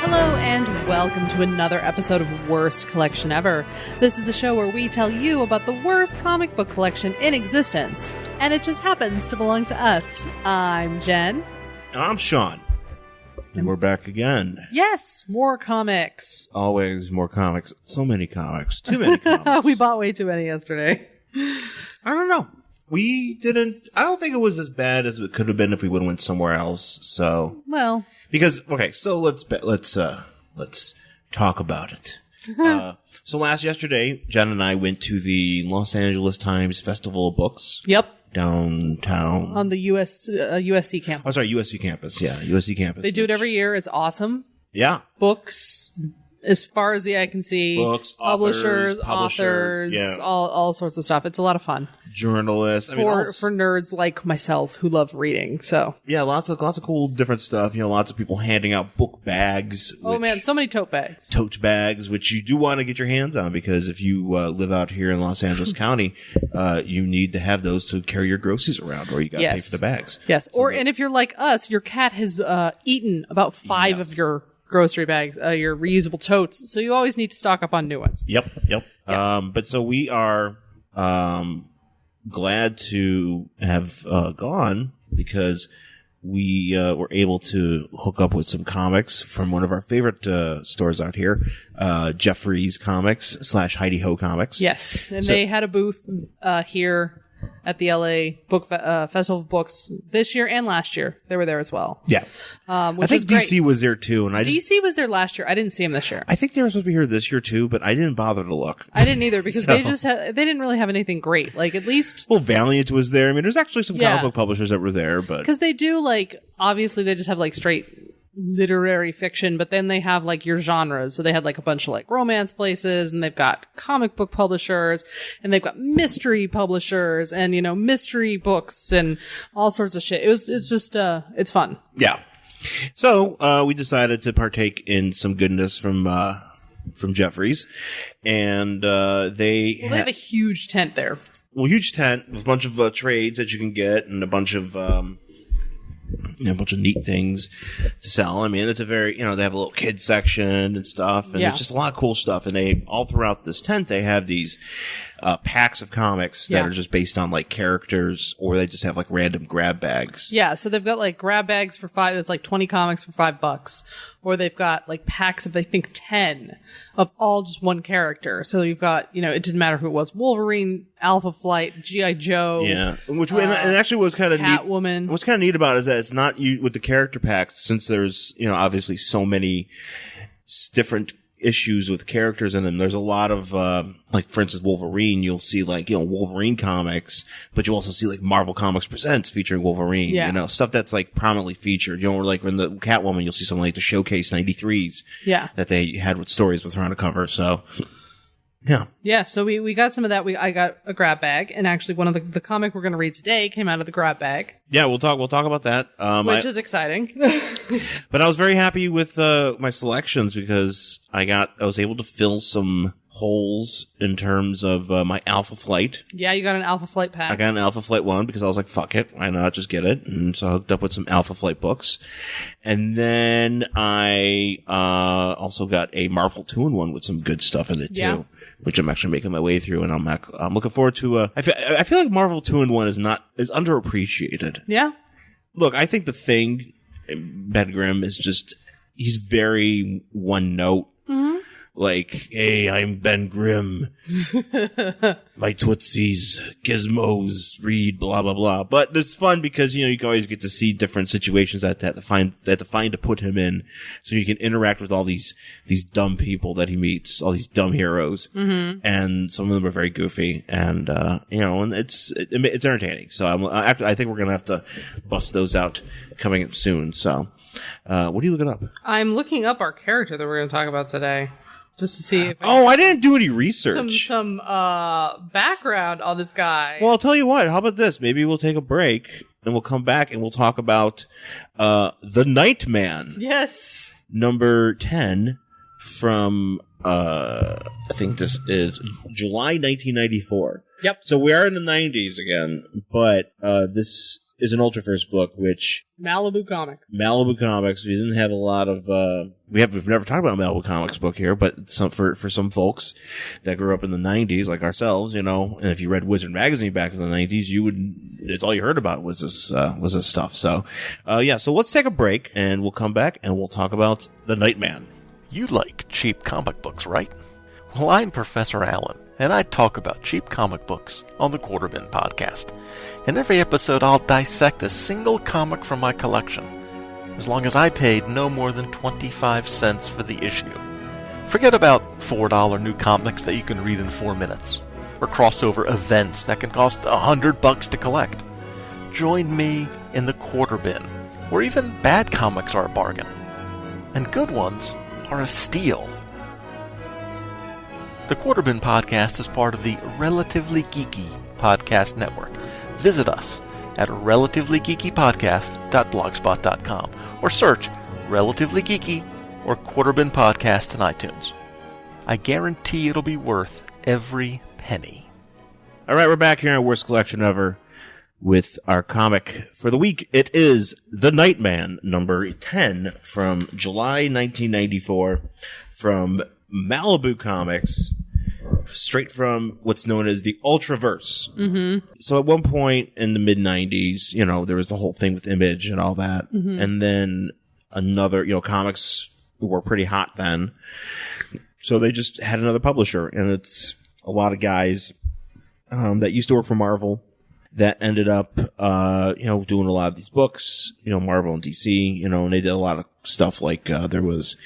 Hello and welcome to another episode of Worst Collection Ever. This is the show where we tell you about the worst comic book collection in existence, and it just happens to belong to us. I'm Jen. And I'm Shawn. And we're back again. Yes, more comics. Always more comics. So many comics. Too many comics. We bought way too many yesterday. I don't know. I don't think it was as bad as it could have been if we would have went somewhere else. So, well, because so let's talk about it. So yesterday, Jen and I went to the Los Angeles Times Festival of Books. Yep. Downtown. On the USC campus. Oh, sorry, USC campus. Yeah, USC campus. They do it every year. It's awesome. Yeah. Books, as far as the eye can see. Books, authors, yeah. all sorts of stuff. It's a lot of fun. Journalists. For nerds like myself who love reading. So yeah, lots of cool different stuff. Lots of people handing out book bags. Oh man, so many tote bags. Tote bags, which you do want to get your hands on because if you live out here in Los Angeles County, you need to have those to carry your groceries around, or you got to pay for the bags. Yes, and if you're like us, your cat has eaten about 5 of your grocery bags, your reusable totes. So you always need to stock up on new ones. Yep. But so we are glad to have gone because we were able to hook up with some comics from one of our favorite stores out here, Jeffrey's Comics / Heidi Ho Comics. Yes, and they had a booth here at the LA Book Festival of Books this year and last year. They were there as well. Yeah. I think DC was there too. And DC was there last year. I didn't see him this year. I think they were supposed to be here this year too, but I didn't bother to look. I didn't either because they didn't really have anything great. Like at least. Well, Valiant was there. I mean, there's actually some comic book publishers that were there, but. Because they do obviously they just have straight literary fiction, but then they have your genres. So they had a bunch of romance places, and they've got comic book publishers, and they've got mystery publishers, and mystery books and all sorts of shit. It's just it's fun. Yeah. So we decided to partake in some goodness from Jeffrey's, and they have a huge tent there. Well, huge tent with a bunch of trades that you can get, and a bunch of neat things to sell. I mean, it's a very, they have a little kids section and stuff, and it's just a lot of cool stuff. And they, all throughout this tent, they have these packs of comics that are just based on characters, or they just have random grab bags. Yeah, so they've got grab bags for $5. It's 20 comics for $5, or they've got packs of I think 10 of all just one character. So you've got it didn't matter who it was: Wolverine, Alpha Flight, G.I. Joe. Yeah, which and actually was kind of neat. Catwoman. What's kind of neat about it is that it's not with the character packs, since there's obviously so many different issues with characters in them. There's a lot of for instance, Wolverine. You'll see Wolverine comics, but you also see Marvel Comics Presents featuring Wolverine. Yeah. Stuff that's prominently featured. Or in the Catwoman, you'll see something like the Showcase 93s. Yeah. That they had with stories with her on a cover. So. Yeah. Yeah, so we got some of that. I got a grab bag, and actually one of the comic we're going to read today came out of the grab bag. Yeah, we'll talk about that. Which is exciting. But I was very happy with my selections because I was able to fill some holes in terms of my Alpha Flight. Yeah, you got an Alpha Flight pack. I got an Alpha Flight one because I was like, fuck it, why not just get it? And so I hooked up with some Alpha Flight books. And then I also got a Marvel 2-in-1 with some good stuff in it too, which I'm actually making my way through, and I'm looking forward to. I feel like Marvel 2-in-1 is underappreciated. Yeah. Look, I think the Thing, Ben Grimm, is just, he's very one note. Mm-hmm. Hey, I'm Ben Grimm. My Tootsies, Gizmos, read, blah, blah, blah. But it's fun because, you can always get to see different situations that they have to find to put him in. So you can interact with all these dumb people that he meets, all these dumb heroes. Mm-hmm. And some of them are very goofy. And, and it's entertaining. So I think we're going to have to bust those out coming up soon. So, what are you looking up? I'm looking up our character that we're going to talk about today. Just to see if I didn't do any research. Some background on this guy. Well, I'll tell you what. How about this? Maybe we'll take a break and we'll come back and we'll talk about The Nightman. Yes. Number 10 from I think this is July 1994. Yep. So we are in the 90s again, but this is an Ultraverse book, which Malibu Comics. We didn't have a lot of. We've never talked about a Malibu Comics book here, but for some folks that grew up in the '90s, like ourselves, and if you read Wizard magazine back in the '90s, it's all you heard about was this stuff. So, so let's take a break, and we'll come back and we'll talk about the Nightman. You like cheap comic books, right? Well, I'm Professor Allen, and I talk about cheap comic books on the Quarterbin Podcast. In every episode, I'll dissect a single comic from my collection, as long as I paid no more than 25 cents for the issue. Forget about $4 new comics that you can read in 4 minutes, or crossover events that can cost $100 to collect. Join me in the Quarterbin, where even bad comics are a bargain, and good ones are a steal. The Quarterbin Podcast is part of the Relatively Geeky Podcast Network. Visit us at relativelygeekypodcast.blogspot.com or search Relatively Geeky or Quarterbin Podcast in iTunes. I guarantee it'll be worth every penny. All right, we're back here on Worst Collection Ever with our comic for the week. It is The Nightman, number 10 from July 1994 from Malibu Comics, straight from what's known as the Ultraverse. Mm-hmm. So at one point in the mid-90s, there was the whole thing with Image and all that. Mm-hmm. And then another, comics were pretty hot then. So they just had another publisher. And it's a lot of guys that used to work for Marvel that ended up, doing a lot of these books, Marvel and DC, and they did a lot of stuff like there was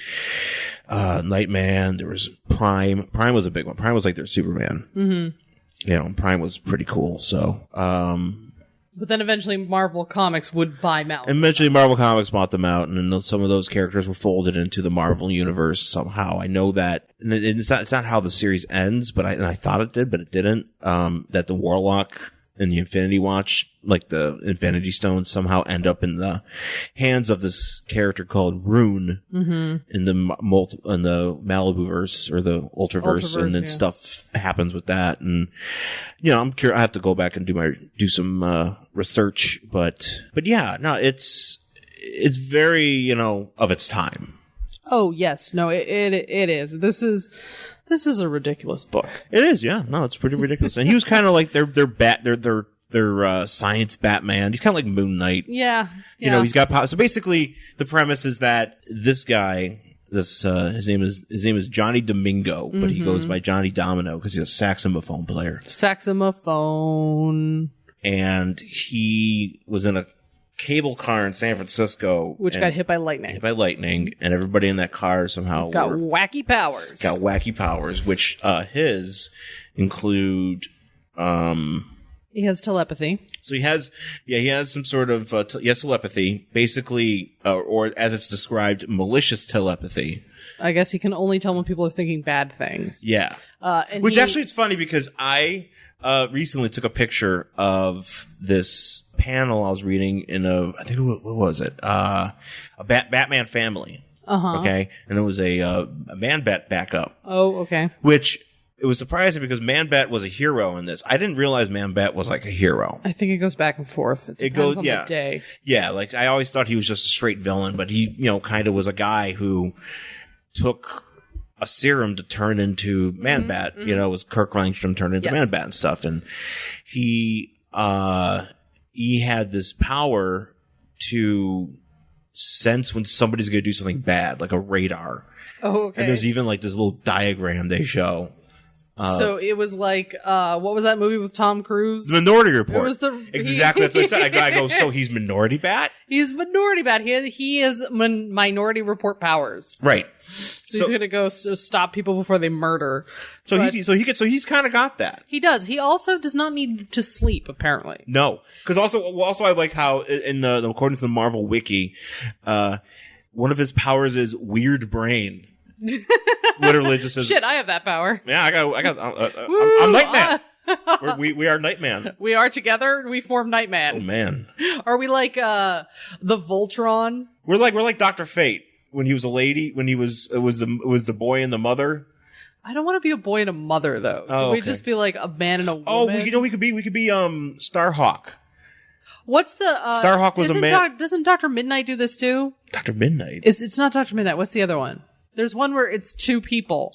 Nightman, there was Prime. Prime was a big one. Prime was like their Superman. Mm-hmm. Prime was pretty cool. So, but then eventually Marvel Comics would buy Malibu. Eventually Marvel Comics bought them out, and then some of those characters were folded into the Marvel universe somehow. I know that, and it's not how the series ends, but I thought it did, but it didn't. That the Warlock and the Infinity Watch, like the Infinity Stones, somehow end up in the hands of this character called Rune in the Malibuverse or the Ultraverse, and then stuff happens with that. And I'm curious. I have to go back and do some research, but yeah, no, it's very of its time. Oh yes, no, it is. This is a ridiculous book. It is, yeah. No, it's pretty ridiculous. And he was kind of like their science Batman. He's kind of like Moon Knight. Yeah. He's got power. So basically, the premise is that this guy, his name is Johnny Domingo, but he goes by Johnny Domino because he's a saxophone player. Saxophone. And he was in a cable car in San Francisco, which got hit by lightning. And everybody in that car somehow got wacky powers. Which his include. He has telepathy. So he has some sort of telepathy, basically, or as it's described, malicious telepathy. I guess he can only tell when people are thinking bad things. Yeah. Actually, it's funny because I recently took a picture of this panel I was reading in I think what was it? A Batman Family. Uh-huh. Okay. And it was a Man-Bat backup. Oh, okay. Which it was surprising because Man-Bat was a hero in this. I didn't realize Man-Bat was like a hero. I think it goes back and forth. It depends on the day. Yeah. Like I always thought he was just a straight villain, but he, kind of was a guy who took a serum to turn into Man-Bat. Mm-hmm. It was Kirk Langstrom turned into Man-Bat and stuff. And he had this power to sense when somebody's going to do something bad, like a radar. Oh, okay. And there's even like this little diagram they show. So it was like, what was that movie with Tom Cruise? The Minority Report. It was exactly that's what I said. I go, so he's Minority Bat? He's Minority Bat. He has Minority Report powers. Right. So he's going to go stop people before they murder. So he's kind of got that. He does. He also does not need to sleep, apparently. No. Because also I like how in according to the Marvel Wiki, one of his powers is weird brain. Literally just says, shit, I have that power. Yeah, I'm Nightman. We are Nightman. We are together. We form Nightman. Oh man. Are we like the Voltron? We're like Dr. Fate when he was a lady. When it was the boy and the mother. I don't want to be a boy and a mother though. Oh, Could we just be like a man and a woman? Oh, we could be Starhawk. What's the Starhawk was a man. Doesn't Dr. Midnight do this too? Dr. Midnight. It's not Dr. Midnight. What's the other one? There's one where it's two people.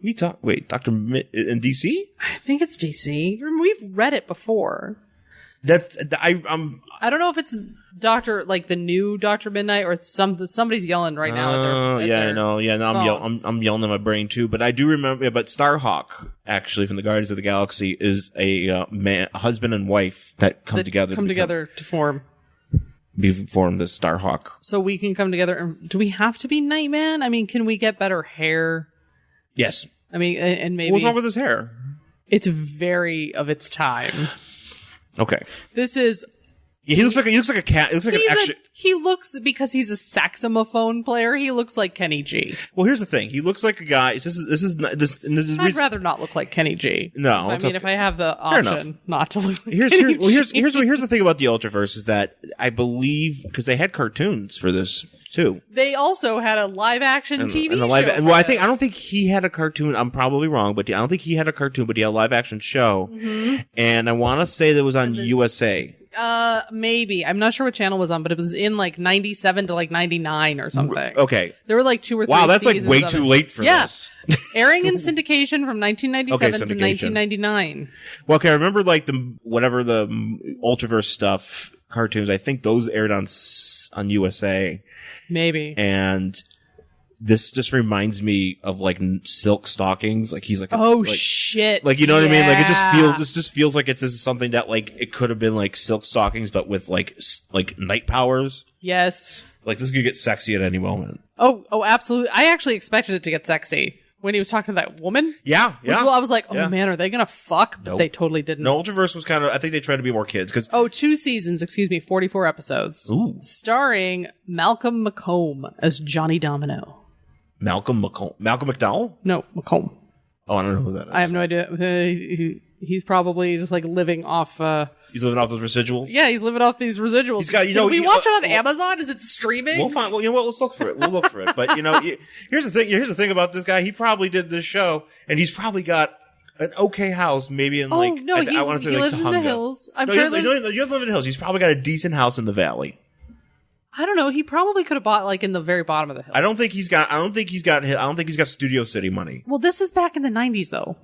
Wait, Dr. in DC? I think it's DC. We've read it before. I don't know if it's the new Dr. Midnight, or it's somebody's yelling right now. I'm yelling in my brain too. But I do remember. But Starhawk, actually, from the Guardians of the Galaxy, is a husband and wife that come together to form the Starhawk. So we can come together. And do we have to be Nightman? I mean, can we get better hair? Yes. I mean, and maybe what's wrong with his hair? It's very of its time. Okay. This is. He looks like a cat. He looks like an action. He looks, because he's a saxophone player, he looks like Kenny G. Well, here's the thing. He looks like a guy. I'd rather not look like Kenny G. No, if I have the option not to look like Kenny G. Here's the thing about the Ultraverse is that I believe, because they had cartoons for this too. They also had a live action TV show. Well, I don't think he had a cartoon. I'm probably wrong, but I don't think he had a cartoon, but he had a live action show. Mm-hmm. And I want to say that it was on USA. Maybe. I'm not sure what channel it was on, but it was in 97 to 99 or something. Okay. There were 2 or 3 Wow, that's way too late for this. Airing in syndication from 1997 to 1999. Well, okay, I remember the Ultraverse stuff cartoons. I think those aired on USA. Maybe. And this just reminds me of silk stockings. He's shit. You know what I mean? It just feels like it's just something that it could have been silk stockings, but with night powers. Yes. This could get sexy at any moment. Oh, absolutely. I actually expected it to get sexy when he was talking to that woman. Yeah. I was like, man, are they gonna fuck? But they totally didn't. No, Ultraverse was I think they tried to be more kids. 2 seasons, 44 episodes. Ooh. Starring Malcolm McComb as Johnny Domino. Malcolm McDowell? No, McComb. Oh, I don't know who that is. I have no idea. He's probably just living off. He's living off those residuals. Yeah, he's living off these residuals. He's got. Can we watch it on Amazon? Is it streaming? We'll find. Well, you know what? Let's look for it. We'll look for it. But here's the thing. Here's the thing about this guy. He probably did this show, and he's probably got an okay house, maybe in he lives in the hills. He doesn't live in the hills. He's probably got a decent house in the valley. I don't know. He probably could have bought in the very bottom of the hills. I don't think he's got Studio City money. Well, this is back in the 90s, though.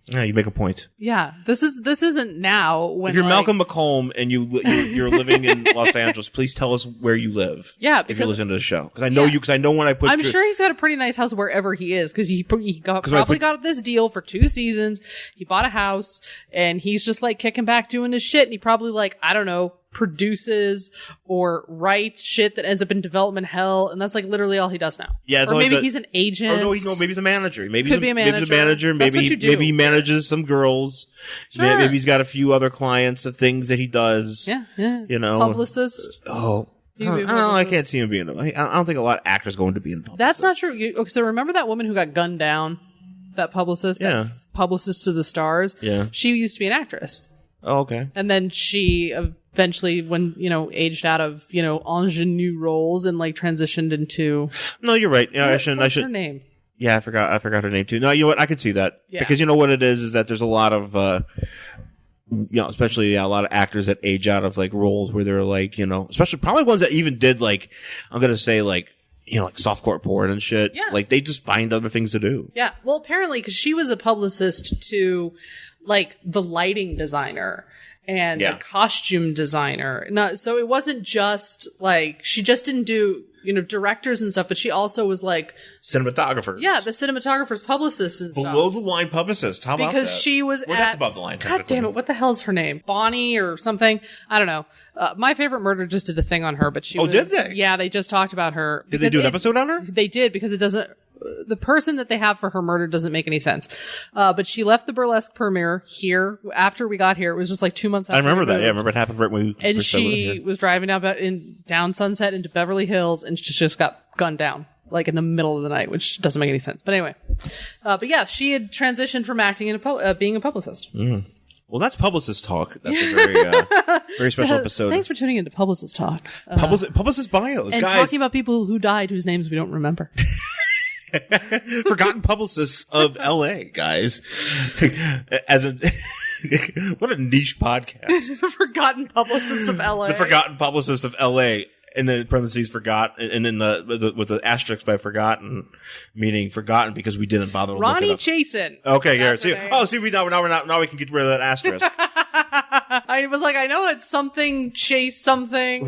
Yeah, you make a point. Yeah, this isn't now. When if you're Malcolm McComb and you're living in Los Angeles, please tell us where you live. Yeah, if you're listening to the show, because I know you. Because I know when I put. I'm sure he's got a pretty nice house wherever he is, because he probably got this deal for 2 seasons. He bought a house, and he's just kicking back doing his shit, and he probably I don't know, produces or writes shit that ends up in development hell, and that's literally all he does now. Yeah, or maybe he's an agent. Or maybe he's a manager. Maybe he's a manager. Maybe he manages some girls. Sure. Maybe he's got a few other clients of things that he does. Yeah. Publicist. Oh. I can't see him being. I don't think a lot of actors going to be in publicist. That's not true. So remember that woman who got gunned down? That publicist? Yeah. That publicist to the stars? Yeah. She used to be an actress. Oh, okay. And then she eventually, when, aged out of, ingenue roles and transitioned into. No, you're right. Yeah, what's her name? Yeah, I forgot her name too. No, you know what? I could see that. Yeah. Because you know what it is that there's a lot of, especially a lot of actors that age out of roles where they're especially probably ones that even did I'm going to say softcore porn and shit. Yeah. They just find other things to do. Yeah. Well, apparently, because she was a publicist to the lighting designer and the costume designer. No, so it wasn't just she just didn't do, directors and stuff, but she also was cinematographers. Yeah, the cinematographers, publicists and stuff. Below the line publicist. How about that? Because she was that's above the line. God damn it, what the hell is her name? Bonnie or something? I don't know. My Favorite Murder just did a thing on her, but she did they? Yeah, they just talked about her. Did they do an episode on her? They did, because it doesn't. The person that they have for her murder doesn't make any sense. But she left the burlesque premiere here after we got here. It was just 2 months after. I remember that. Yeah, I remember it happened right when we and she was driving down Sunset into Beverly Hills, and she just got gunned down in the middle of the night, which doesn't make any sense. But anyway, but yeah, she had transitioned from acting into being a publicist. Mm. Well, that's Publicist Talk. That's a very, very special episode. Thanks for tuning into Publicist Talk. Publicist bios, and guys. Talking about people who died whose names we don't remember. Forgotten publicists of LA, guys. What a niche podcast. The Forgotten Publicists of LA. The Forgotten Publicists of LA. And then parentheses forgot, and then with the asterisk by forgotten, meaning forgotten because we didn't bother to look Ronnie it up. Chasen. Okay, yeah. That's See, her name. now we can get rid of that asterisk. I was like, I know it's something Chase something.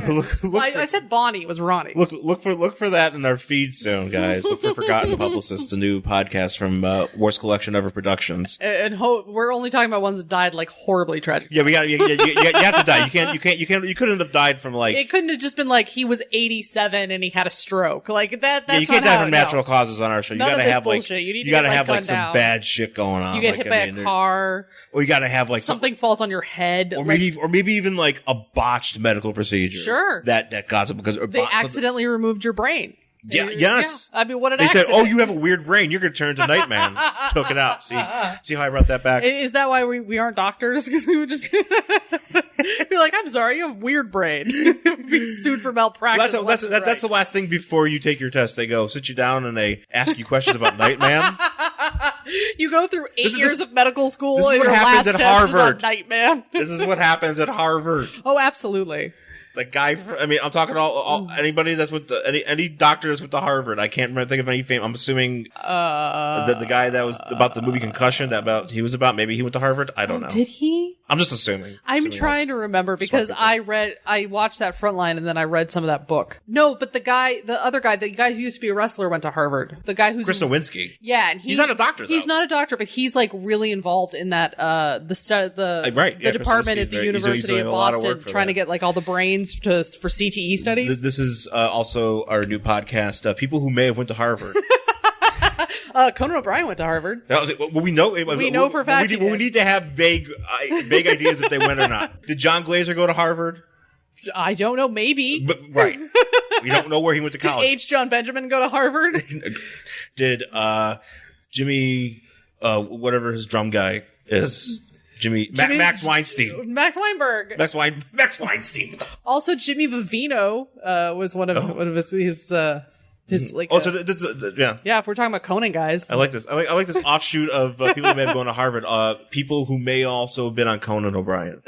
I said Bonnie. It was Ronnie. Look for that in our feed soon, guys. Look for Forgotten Publicists, the new podcast from Worst Collection Ever Productions. And we're only talking about ones that died like horribly tragic. Yeah, you have to die. You couldn't have died from like. It couldn't have just been like he was 87 and he had a stroke. Like that. That's you can't not die how, from natural causes on our show. You None gotta of this have bullshit. like You gotta get, have like some down. bad shit going on. You get hit by a car, or you gotta have like something falls on your head, or maybe even like a botched medical procedure. Sure, that caused it because they accidentally removed your brain. Yeah, yes. Yeah. I mean, what an They accident. said, "Oh, you have a weird brain. You're going to turn into Nightman." Took it out. See how I brought that back? Is that why we aren't doctors? Because we would just be like, "I'm sorry, you have weird brain." Be sued for malpractice. That's the last thing before you take your test. They go sit you down and they ask you questions about Nightman. You go through 8 years of medical school. This is and what your happens last at test is on Harvard. Nightman. This is what happens at Harvard. Oh, absolutely. The guy, I'm talking all anybody that's with any doctor that's with the Harvard. I can't remember, think of any fame. I'm assuming the guy that was about the movie Concussion, maybe he went to Harvard. I don't know. Did he? I'm just assuming. I'm trying to remember because I watched that Frontline and then I read some of that book. No, but the guy who used to be a wrestler went to Harvard. The guy who's Chris Nowinski. Yeah, and he's not a doctor, though. He's not a doctor, but he's like really involved in that the department at the University of Boston trying to get like all the brains for CTE studies. This is also our new podcast, people who may have went to Harvard. Conan O'Brien went to Harvard. Well, we know for a fact. We need to have vague ideas if they went or not. Did John Glazer go to Harvard? I don't know. Maybe. But, right. We don't know where he went to college. Did H. John Benjamin go to Harvard? Did Jimmy, whatever his drum guy is, Max Weinstein. Max Weinberg. Max Weinstein. Also, Jimmy Vivino was one of his like. Oh, so this is, yeah. Yeah, if we're talking about Conan guys. I like this. I like this offshoot of people who may have gone to Harvard. People who may also have been on Conan O'Brien.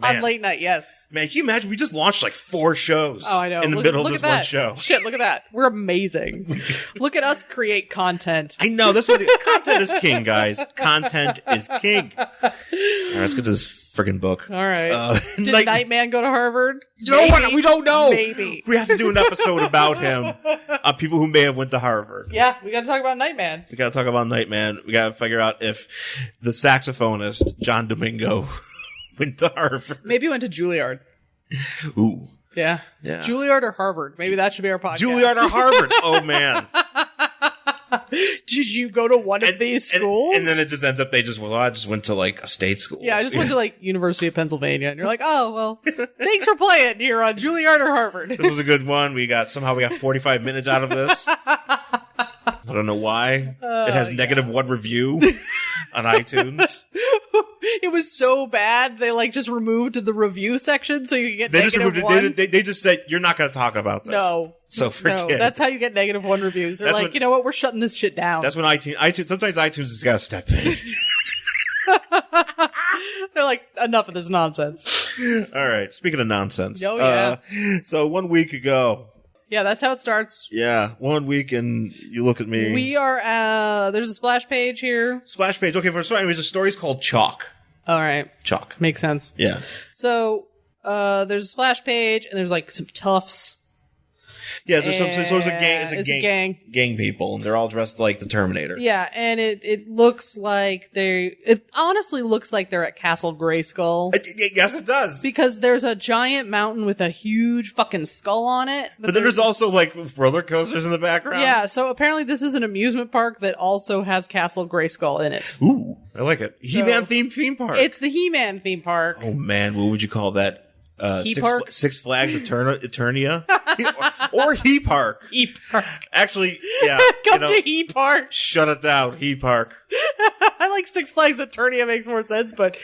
On late night, yes. Man, can you imagine? We just launched like 4 shows. Oh, I know. In the middle of this one show. Shit, look at that. We're amazing. Look at us create content. I know. That's what content is king, guys. Content is king. All right, let's get to this friggin' book. All right. Did Nightman go to Harvard? No, we don't know. Maybe. We have to do an episode about him. People who may have went to Harvard. Yeah, we got to talk about Nightman. We got to talk about Nightman. We got to figure out if the saxophonist, John Domingo, went to Harvard. Maybe he went to Juilliard. Ooh. Yeah. Juilliard or Harvard. Maybe that should be our podcast. Juilliard or Harvard. Oh, man. Did you go to one of these schools? And then it just ends up I just went to like a state school. Yeah, I just went to like University of Pennsylvania. And you're like, oh, well, thanks for playing. You're on Juilliard or Harvard. This was a good one. We got 45 minutes out of this. I don't know why. It has -1 review on iTunes. It was so bad they like just removed the review section so you could get -1. They just said you're not going to talk about this. No. So forget. No, that's how you get -1 reviews. They're like, you know what? We're shutting this shit down. That's when iTunes sometimes iTunes has got to step in. They're like, enough of this nonsense. All right. Speaking of nonsense. Oh, yeah. So 1 week ago. Yeah, that's how it starts. Yeah, 1 week and you look at me. We are, there's a splash page here. Splash page. Okay, anyways, the story's called Chalk. All right. Chalk. Makes sense. Yeah. So, there's a splash page and there's like some toughs. Yeah, so it's a gang. It's a gang. Gang people, and they're all dressed like the Terminator. Yeah, and it looks like it honestly looks like they're at Castle Grayskull. Yes, it does. Because there's a giant mountain with a huge fucking skull on it. But then there's also like roller coasters in the background. Yeah, so apparently this is an amusement park that also has Castle Grayskull in it. Ooh, I like it. He-Man themed theme park. It's the He-Man theme park. Oh man, what would you call that? Six Flags Eternia? or He Park. He Park. Actually, yeah. Come to He Park. Shut it down, He Park. I like Six Flags Eternia makes more sense, but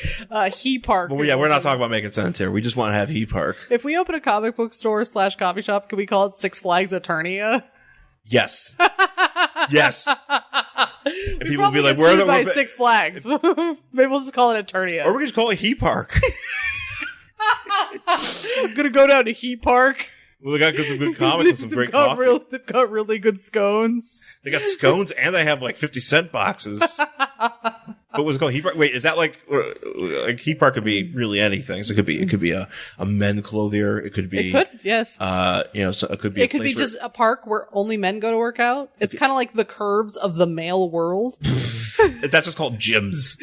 He Park. Well, yeah, we're not talking about making sense here. We just want to have He Park. If we open a comic book store / coffee shop, can we call it Six Flags Eternia? Yes. Yes. And people will be like, "Where are the by Six Flags?" Maybe we'll just call it Eternia. Or we can just call it He Park. I'm gonna go down to He Park. Well, they got some good comics and some great coffee. They've got really good scones. They got scones and they have like 50-cent boxes. But what's it called? He Park? Wait, is that like He Park could be really anything. So it could be a men clothier. It could be. It could, yes. So it could be. It could be just a park where only men go to work out. It's kind of like the curves of the male world. Is that just called gyms?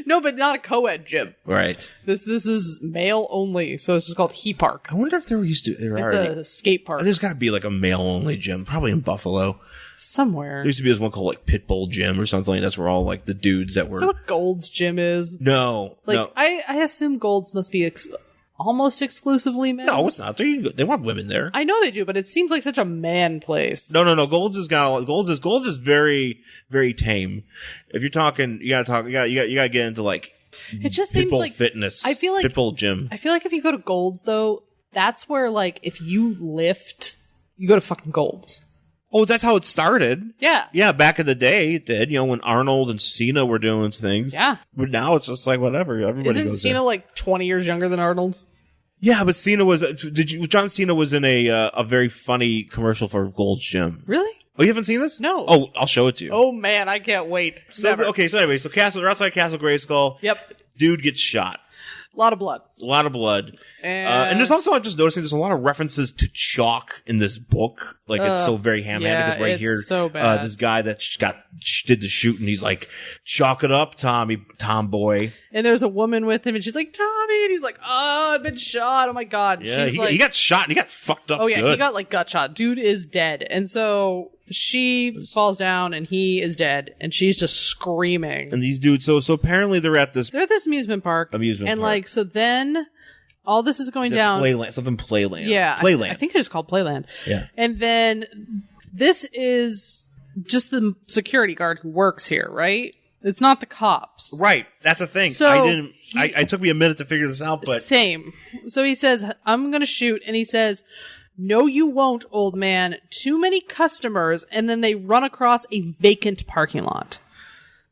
No, but not a co-ed gym. Right. This is male only, so it's just called He Park. I wonder if there It's a skate park. There's got to be like a male only gym, probably in Buffalo. Somewhere. There used to be this one called like Pitbull Gym or something. That's where all like the dudes that were. Is that what Gold's Gym is? No, no. I assume Gold's must be almost exclusively men. No, it's not. They want women there. I know they do, but it seems like such a man place. No. Gold's is very, very tame. If you're talking, you gotta get into like. It just seems Pitbull like Fitness. I feel like Pitbull Gym. I feel like if you go to Gold's though, that's where like if you lift, you go to fucking Gold's. Oh, that's how it started. Yeah. Yeah, back in the day, it did. You know, when Arnold and Cena were doing things. Yeah. But now it's just like whatever. Everybody Isn't goes Cena there. like 20 years younger than Arnold? Yeah, but Cena was. John Cena was in a very funny commercial for Gold's Gym. Really? Oh, you haven't seen this? No. Oh, I'll show it to you. Oh man, I can't wait. So, Never. okay, so anyway, they're outside Castle Grayskull. Yep. Dude gets shot. A lot of blood. A lot of blood. And there's also, I'm just noticing there's a lot of references to chalk in this book. Like, it's so very ham-handed. Because it's here, so bad. this guy that did the shooting, he's like, chalk it up, Tomboy. And there's a woman with him, and she's like, Tommy, and he's like, oh, I've been shot. Oh my god. Yeah, She's he got shot and he got fucked up. Oh yeah, good. he got like gut shot. Dude is dead, and so she falls down, and he is dead, and she's just screaming. And these dudes, so apparently they're at this amusement park. And like, so then all this is going down. Playland. Yeah. Playland. I think it's just called Playland. Yeah. And then this is just the security guard who works here, right? It's not the cops. Right. That's the thing. So it took me a minute to figure this out, but. Same. So he says, I'm going to shoot. And he says, no, you won't, old man. Too many customers. And then they run across a vacant parking lot.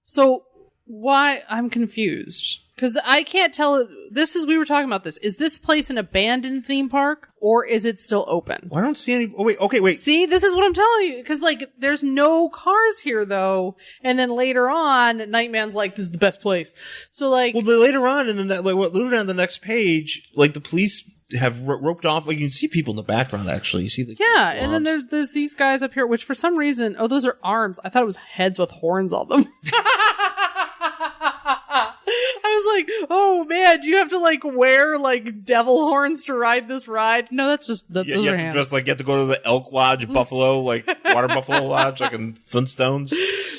So why? I'm confused. Because I can't tell. We were talking about this. Is this place an abandoned theme park or is it still open? Well, I don't see any. Oh, wait. Okay, wait. See, this is what I'm telling you. Because, like, there's no cars here, though. And then later on, Nightman's like, this is the best place. So, like. Well, later on, later on the next page, like, the police have roped off. Like, you can see people in the background, actually. You see the. Yeah, and then there's these guys up here, which for some reason. Oh, those are arms. I thought it was heads with horns on them. I was like, oh man, do you have to like wear like devil horns to ride this ride? No, that's just those you are have to hands. just like you have to go to the Elk Lodge, Buffalo, like Water Buffalo Lodge, like in Flintstones.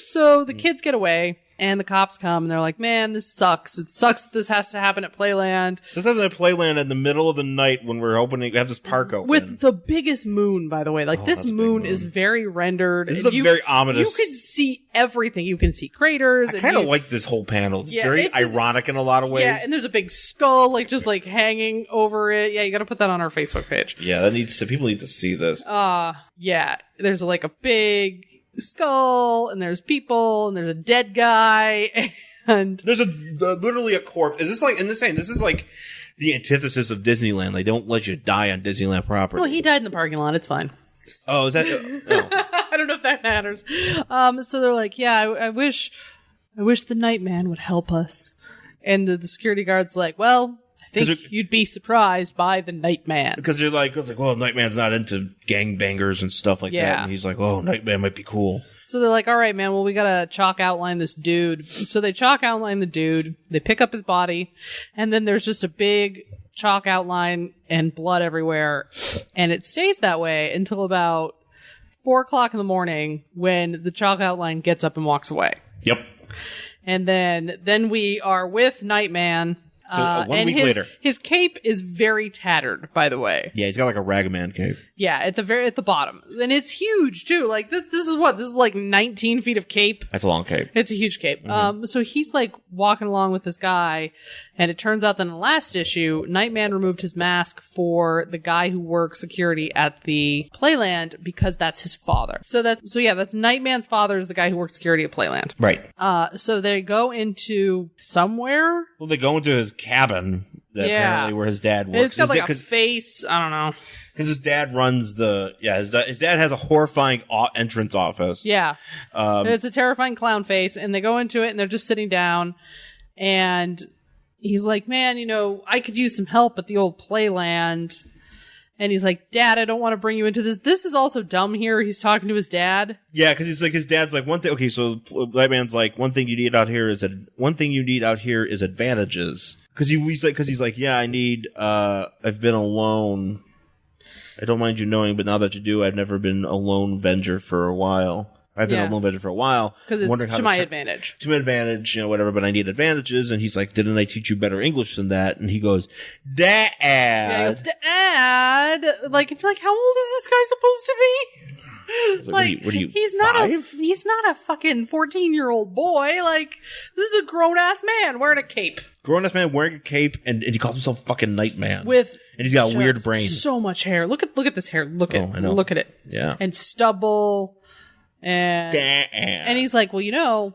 So the kids get away. And the cops come and they're like, man, this sucks. It sucks that this has to happen at Playland. This happens at Playland in the middle of the night when we're opening, we have this park open. With the biggest moon, by the way. Like, this moon is very rendered. This is very ominous. You can see everything. You can see craters. I kind of like this whole panel. It's very ironic in a lot of ways. Yeah, and there's a big skull, like, just, like, hanging over it. Yeah, you gotta put that on our Facebook page. Yeah, people need to see this. Yeah. There's, like, a big skull, and there's people, and there's a dead guy, and there's literally a corpse. Is this like this is like the antithesis of Disneyland? They don't let you die on Disneyland property. Well, he died in the parking lot. It's fine. Oh, is that? Oh. I don't know if that matters. So they're like, yeah, I wish the Nightman would help us, and the security guard's like, well, I think you'd be surprised by the Nightman. Because you're like, well, Nightman's not into gangbangers and stuff like that. And he's like, oh, Nightman might be cool. So they're like, all right, man, well, we gotta chalk outline this dude. So they chalk outline the dude. They pick up his body. And then there's just a big chalk outline and blood everywhere. And it stays that way until about 4:00 in the morning when the chalk outline gets up and walks away. Yep. And then we are with Nightman. So 1 week later. His cape is very tattered, by the way. Yeah, he's got like a Ragaman cape. Yeah, at the bottom. And it's huge too. Like this is like 19 feet of cape. That's a long cape. It's a huge cape. So he's like walking along with this guy, and it turns out that in the last issue, Nightman removed his mask for the guy who works security at the Playland because that's his father. So that's Nightman's father is the guy who works security at Playland. Right. So they go into somewhere. Well, they go into his cabin apparently where his dad works. It's got like a face. I don't know. Because his dad runs his dad has a horrifying entrance office. Yeah. It's a terrifying clown face, and they go into it, and they're just sitting down, and he's like, man, I could use some help at the old Playland. And he's like, Dad, I don't want to bring you into this. This is also dumb here. He's talking to his dad. Yeah, because he's like, his dad's like, one thing. Okay, so Nightman's like, one thing you need out here is advantages. Because he's like, yeah, I need. I've been alone. I don't mind you knowing, but now that you do, I've never been a lone venger for a while. I've been a lone venger for a while. Because it's to my advantage. To my advantage, whatever, but I need advantages. And he's like, didn't I teach you better English than that? And he goes, Dad. Yeah, he goes, Dad. Like, how old is this guy supposed to be? Like, what are you, he's 5? He's not a fucking 14-year-old boy. Like, this is a grown-ass man wearing a cape. Grown-ass man wearing a cape, and he calls himself fucking Nightman. And he's got a weird brain. So much hair. Look at this hair. Look at it. Yeah. And stubble. And he's like, well, you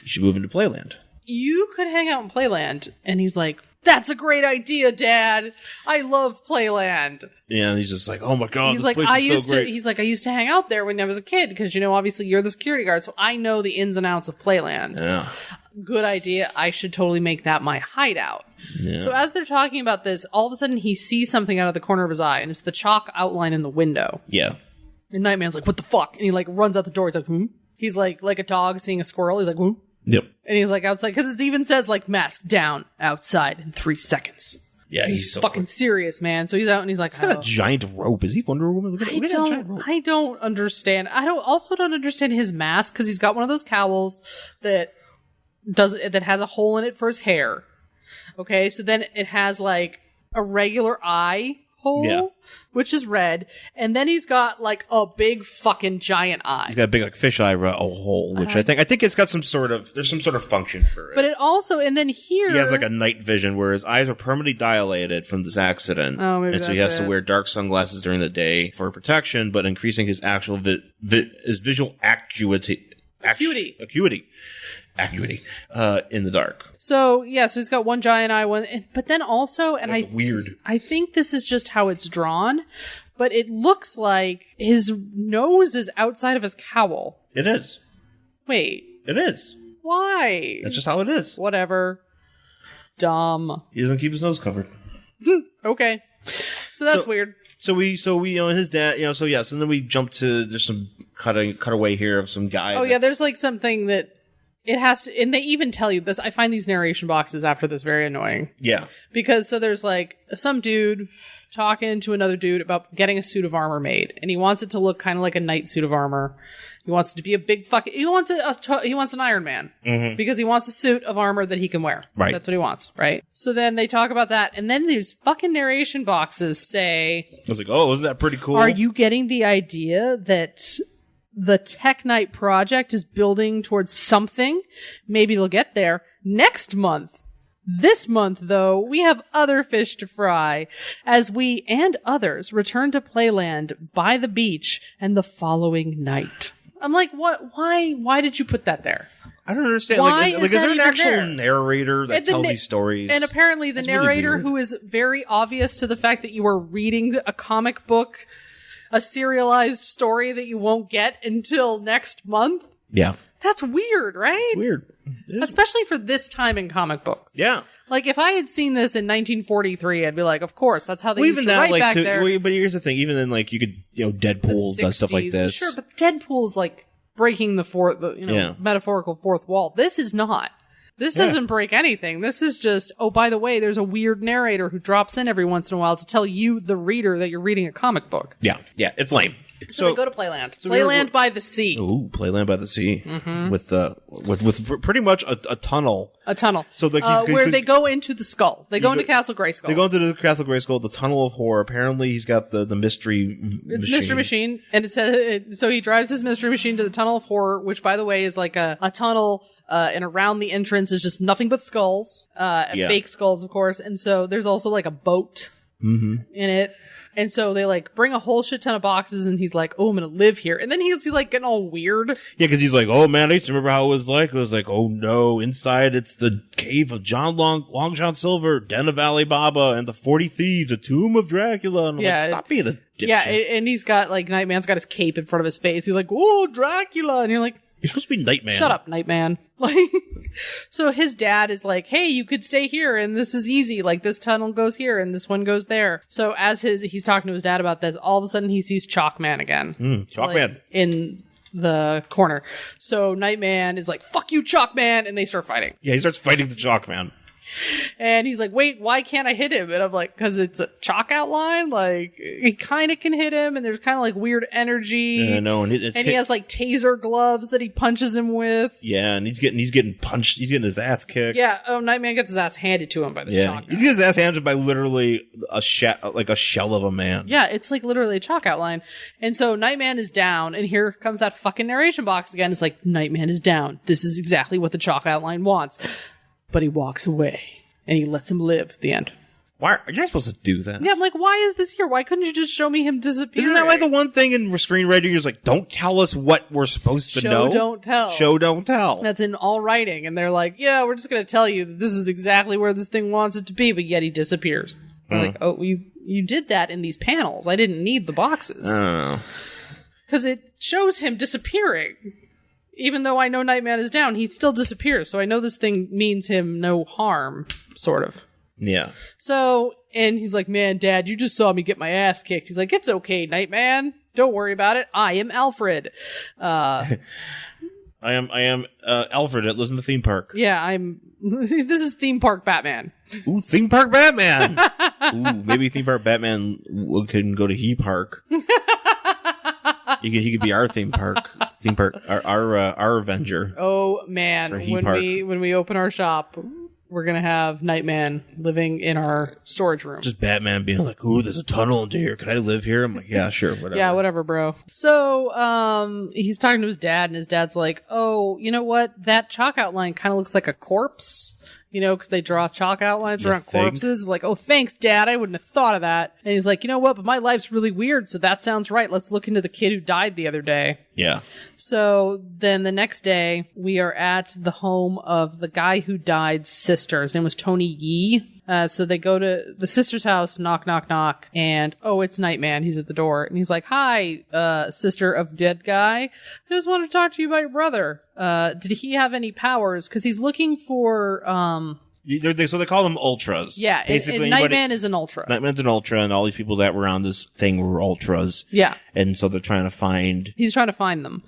should move into Playland. You could hang out in Playland. And he's like, that's a great idea, Dad. I love Playland. Yeah, and he's just like, oh my God, he's this like, place is so great. He's like, I used to hang out there when I was a kid because, obviously you're the security guard, so I know the ins and outs of Playland. Yeah. Good idea. I should totally make that my hideout. Yeah. So as they're talking about this, all of a sudden he sees something out of the corner of his eye, and it's the chalk outline in the window. Yeah. And Nightman's like, what the fuck? And he like runs out the door. He's like, He's like a dog seeing a squirrel. He's like, Yep. And he's like outside, because it even says like mask down outside in 3 seconds. Yeah, he's so fucking serious, man. So he's out and he's like, he's got a giant rope. Is he Wonder Woman? I don't understand. I don't understand his mask, because he's got one of those cowls that has a hole in it for his hair. Okay, so then it has like a regular eye hole, which is red, and then he's got like a big fucking giant eye. He's got a big like fish eye hole, which I think it's got there's some sort of function for it. But it also, and then here he has like a night vision where his eyes are permanently dilated from this accident. Oh, maybe and so he has to wear dark sunglasses during the day for protection, but increasing his actual his visual acuity in the dark. So he's got one giant eye, but then also, and weird. I think this is just how it's drawn, but it looks like his nose is outside of his cowl. It is. Wait. It is. Why? That's just how it is. Whatever. Dumb. He doesn't keep his nose covered. Okay. So that's weird. So we his dad, so then we jump to, there's some cutaway here of some guy. Oh yeah, there's like something that it has to, and they even tell you this. I find these narration boxes after this very annoying. Yeah. Because so there's like some dude talking to another dude about getting a suit of armor made, and he wants it to look kind of like a knight suit of armor. He wants it to be a big he wants an Iron Man, because he wants a suit of armor that he can wear. Right. That's what he wants, right? So then they talk about that, and then these fucking narration boxes say, I was like, oh, isn't that pretty cool? Are you getting the idea that the Tech Knight project is building towards something? Maybe they'll get there next month. This month, though, we have other fish to fry as we and others return to Playland by the beach and the following night. I'm like, what? Why did you put that there? I don't understand. Why is there an actual there? narrator that tells these stories? And apparently the narrator, really who is very obvious to the fact that you are reading a comic book, a serialized story that you won't get until next month. Yeah. That's weird, right? It's weird. Especially for this time in comic books. Yeah. Like, if I had seen this in 1943, I'd be like, of course, that's how they used to write back there. But here's the thing. Even then, like, you could, Deadpool does stuff like this. Sure, but Deadpool's like breaking the metaphorical fourth wall. This is not. This doesn't break anything. This is just, oh, by the way, there's a weird narrator who drops in every once in a while to tell you, the reader, that you're reading a comic book. Yeah. Yeah. It's lame. So they go to Playland. Playland by the sea. Ooh, Playland by the sea. With pretty much a tunnel. A tunnel. So where they go into the skull. They go into Castle Grayskull. They go into the Castle Grayskull, the Tunnel of Horror. Apparently he's got the mystery It's Mystery Machine. And it says, so he drives his Mystery Machine to the Tunnel of Horror, which by the way is like a tunnel, and around the entrance is just nothing but skulls. Fake skulls, of course. And so there's also like a boat in it. And so they like bring a whole shit ton of boxes and he's like, oh, I'm going to live here. And then he's like getting all weird. Yeah, because he's like, oh man, I used to remember how it was like. It was like, oh no, inside it's the cave of Long John Silver, Den of Ali Baba, and the 40 Thieves, the Tomb of Dracula. And I'm like, stop being a dipshit. Yeah, and he's got like, Nightman's got his cape in front of his face. He's like, oh, Dracula. And you're like, you're supposed to be Nightman. Shut up, Nightman. Like, so his dad is like, hey, you could stay here and this is easy. Like this tunnel goes here and this one goes there. So as he's talking to his dad about this, all of a sudden he sees Chalkman again. Chalkman. In the corner. So Nightman is like, fuck you, Chalkman. And they start fighting. Yeah, he starts fighting the Chalkman. And he's like, wait, why can't I hit him? And I'm like, because it's a chalk outline. Like, he kind of can hit him, and there's kind of like weird energy. Yeah, no, and he has like taser gloves that he punches him with. Yeah, and he's getting punched. He's getting his ass kicked. Yeah, Nightman gets his ass handed to him by the chalk. He's getting his ass handed by literally a shell of a man. Yeah, it's like literally a chalk outline. And so Nightman is down, and here comes that fucking narration box again. It's like, Nightman is down. This is exactly what the chalk outline wants. But he walks away, and he lets him live at the end. Why are you not supposed to do that? Yeah, I'm like, why is this here? Why couldn't you just show me him disappearing? Isn't that like the one thing in screenwriting is like, don't tell us what we're supposed to know? Show, don't tell. Show, don't tell. That's in all writing. And they're like, yeah, we're just going to tell you that this is exactly where this thing wants it to be, but yet he disappears. Like, oh, you did that in these panels. I didn't need the boxes. I don't know. Because it shows him disappearing. Even though I know Nightman is down, he still disappears. So I know this thing means him no harm, sort of. Yeah. So, and he's like, man, Dad, you just saw me get my ass kicked. He's like, it's okay, Nightman. Don't worry about it. I am Alfred. I am Alfred that lives in the theme park. Yeah, this is Theme Park Batman. Ooh, Theme Park Batman. Ooh, maybe Theme Park Batman can go to He Park. He could be our theme park, our Avenger. Oh man, when we open our shop, we're gonna have Nightman living in our storage room. Just Batman being like, "Ooh, there's a tunnel into here. Can I live here?" I'm like, "Yeah, sure, whatever." Yeah, whatever, bro. So, he's talking to his dad, and his dad's like, "Oh, you know what? That chalk outline kind of looks like a corpse." You know, because they draw chalk outlines around corpses. Like, oh, thanks, Dad. I wouldn't have thought of that. And he's like, you know what? But my life's really weird, so that sounds right. Let's look into the kid who died the other day. Yeah. So then the next day, we are at the home of the guy who died's sister. His name was Tony Yee. So they go to the sister's house, knock, knock, knock, and oh, it's Nightman. He's at the door, and he's like, "Hi, sister of dead guy. I just want to talk to you about your brother. Did he have any powers? Because he's looking for So they call them ultras. Yeah, basically, and Nightman is an ultra. Nightman's an ultra, and all these people that were on this thing were ultras. Yeah, and so they're trying to find. He's trying to find them.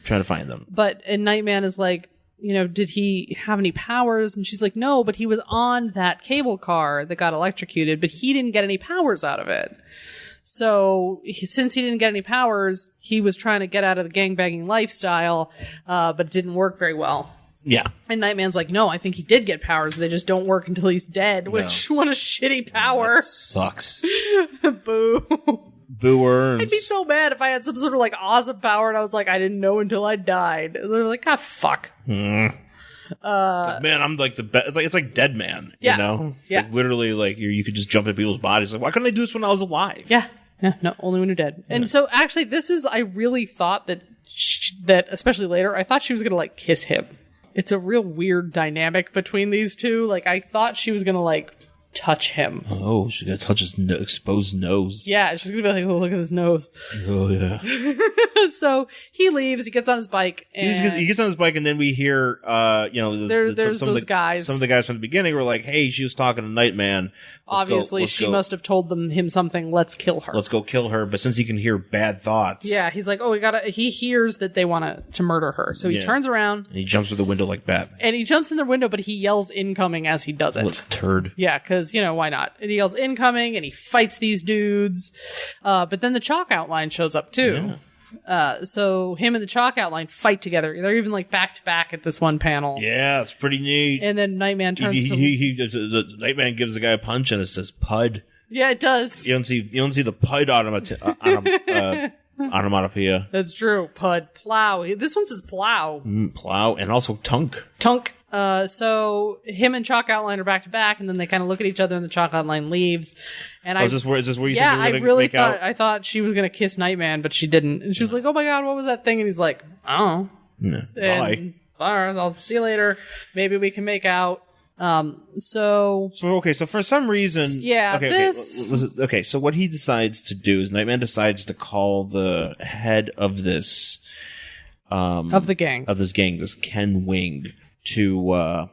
But Nightman is like, you know, did he have any powers? And she's like, no, but he was on that cable car that got electrocuted, but he didn't get any powers out of it. So since he didn't get any powers, he was trying to get out of the gangbanging lifestyle, but it didn't work very well. Yeah. And Nightman's like, no, I think he did get powers. They just don't work until he's dead, which, what a shitty power. That sucks. Boo. Booers. I'd be so mad if I had some sort of like awesome power and I was like, I didn't know until I died. And they're like, ah, fuck. Man, I'm like the best. It's like Dead Man, yeah. You know? It's yeah. like literally like you could just jump in people's bodies. Like, why couldn't I do this when I was alive? Yeah. Yeah. No, only when you're dead. Yeah. And so actually I really thought that especially later, I thought she was going to like kiss him. It's a real weird dynamic between these two. Like I thought she was going to like touch him. Oh, she's gonna touch his exposed nose. Yeah, she's gonna be like, oh, look at his nose. Oh, yeah. So he leaves, he gets on his bike, and he gets on his bike, and then we hear, there's those guys. Some of the guys from the beginning were like, hey, she was talking to Nightman. Obviously, she must have told him something. Let's kill her. Let's go kill her. But since he can hear bad thoughts. Yeah, he's like, oh, he hears that they want to murder her. So he turns around. And he jumps through the window like Batman. And he jumps in the window, but he yells incoming as he does it. What a turd. Yeah, because, why not? And he yells incoming, and he fights these dudes. But then the chalk outline shows up, too. So him and the chalk outline fight together. They're even like back to back at this one panel. Yeah, it's pretty neat. And then Nightman turns to the Nightman gives the guy a punch and it says "pud." Yeah, it does. You don't see the "pud" onomatopoeia. That's true. Pud, plow. This one says plow. Plow, and also tunk. Tunk. So him and chalk outline are back to back, and then they kind of look at each other, and the chalk outline leaves. And is this where you think they were I going really to make out? I thought she was gonna kiss Nightman, but she didn't. And she was like, "Oh my god, what was that thing?" And he's like, "I don't know." Bye. All right, I'll see you later. Maybe we can make out. So for some reason, this. So what he decides to do is Nightman decides to call the head of this, of the gang, this Ken Wing, to